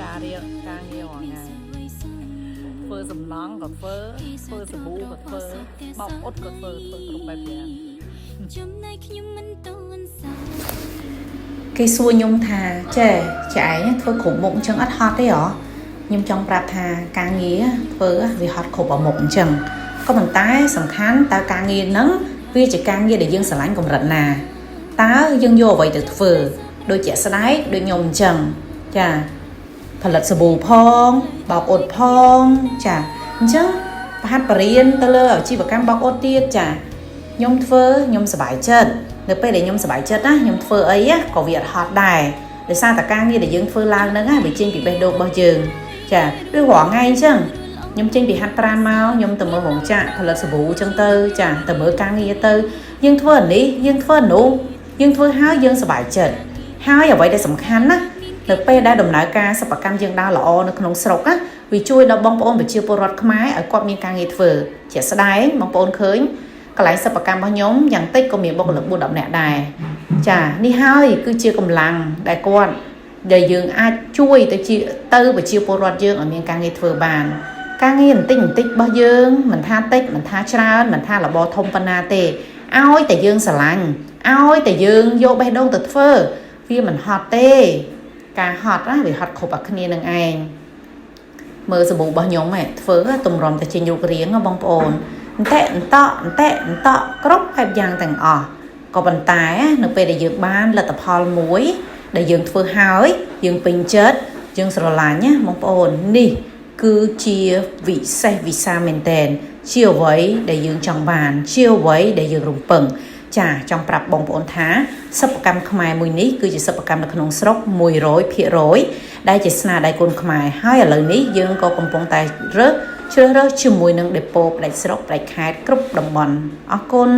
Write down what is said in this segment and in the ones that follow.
ការរៀបការងាររាល់ថ្ងៃធ្វើសំឡងក៏ធ្វើសាប៊ូក៏ធ្វើបោកអ៊ុតក៏ធ្វើគ្រប់បែបយ៉ាងគេសួរខ្ញុំថាចេះឯងធ្វើគ្រប់មុខអញ្ចឹងអត់ហត់ទេហ៎ខ្ញុំចង់ប្រាប់ថាការងារធ្វើវាហត់គ្រប់អាមុខអញ្ចឹងក៏ប៉ុន្តែសំខាន់តើការងារហ្នឹងវាជាការងារដែលយើងស្រឡាញ់កម្រិតណាតើយើងយកអ្វីទៅធ្វើដូចជាស្ដែកដូចខ្ញុំអញ្ចឹងចាផលិតសាប៊ូផងបោកអ៊ុតផងចាអញ្ចឹងប្រហាត់បរៀនទៅលើអាជីវកម្មបោកអ៊ុតទៀតចាខ្ញុំធ្វើខ្ញុំសប្បាយចិត្តនៅពេលដែលខ្ញុំសប្បាយចិត្តណាខ្ញុំធ្វើអីក៏វាអត់ហត់ដែរដោយសារតែការងារដែលយើងធ្វើឡើងហ្នឹងវាចេញពីបេះដូងរបស់យើងចាដូចរាល់ថ្ងៃអញ្ចឹងខ្ញុំចេញពីហាត់ប្រាណមកខ្ញុំទៅមើលរោងចក្រផលិតសាប៊ូអញ្ចឹងទៅចាទៅមើលការងារទៅយើងធ្វើអានេះយើងធ្វើអានោះយើងធ្វើហើយយើងសប្បាយចិត្តហើយអ្វីដែលសំខាន់ណានៅពេលដែលដំណើរការសិប្បកម្មយើងដើរល្អនៅក្នុងស្រុកណាវាជួយដល់បងប្អូនប្រជាពលរដ្ឋខ្មែរឲ្យគាត់មានការងារធ្វើជាក់ស្ដែងបងប្អូនឃើញកន្លែងសិប្បកម្មរបស់ខ្ញុំយ៉ាងតិចក៏មានបុគ្គលិក 4-10 នាក់ដែរចានេះហើយគឺជាកម្លាំងដែលគាត់ដែលយើងអាចជួយទៅប្រជាពលរដ្ឋយើងឲ្យមានការងារធ្វើបានការងារបន្តិចរបស់យើងមិនថាតិចមិនថាច្រើនមិនថារបរធំប៉ុណ្ណាទេឲ្យតែយើងស្រឡាញ់ឲ្យតែយើងយកបេះដូងទៅធ្វើវាមិនហត់ទេការហត់វាហត់គ្រប់អាគ្នានឹងឯងមើលសាប៊ូរបស់ខ្ញុំធ្វើតម្រុំតែចេញរូបរាងបងប្អូនអន្តែអន្តក់គ្រប់បែបយ៉ាងទាំងអស់ក៏ប៉ុន្តែនៅពេលដែលយើងបានលទ្ធផលមួយដែលយើងធ្វើហើយយើងពេញចិត្តយើងស្រឡាញ់ណាបងប្អូននេះគឺជាវិសេសវិសាលមែនតើជាអ្វីដែលយើងចង់បានជាអ្វីដែលយើងរំពឹងចាចង់ប្រាប់បងប្អូនថាសិប្បកម្មខ្មែរមួយនេះគឺជាសិប្បកម្មនៅក្នុងស្រុក 100% ដែលជាស្នាដៃគុនខ្មែរហើយឥឡូវនេះយើងក៏កំពុងតែជ្រើសរើសជាមួយនឹងដេប៉ូផ្ដាច់ស្រុកផ្ដាច់ខេត្តគ្រប់តំបន់អរគុណ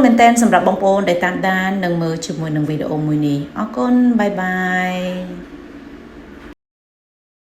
មែនទែនសម្រាប់បងប្អូនដែលតាមដាននិងមើលជាមួយនឹងវីដេអូមួយនេះអរគុណបាយបាយ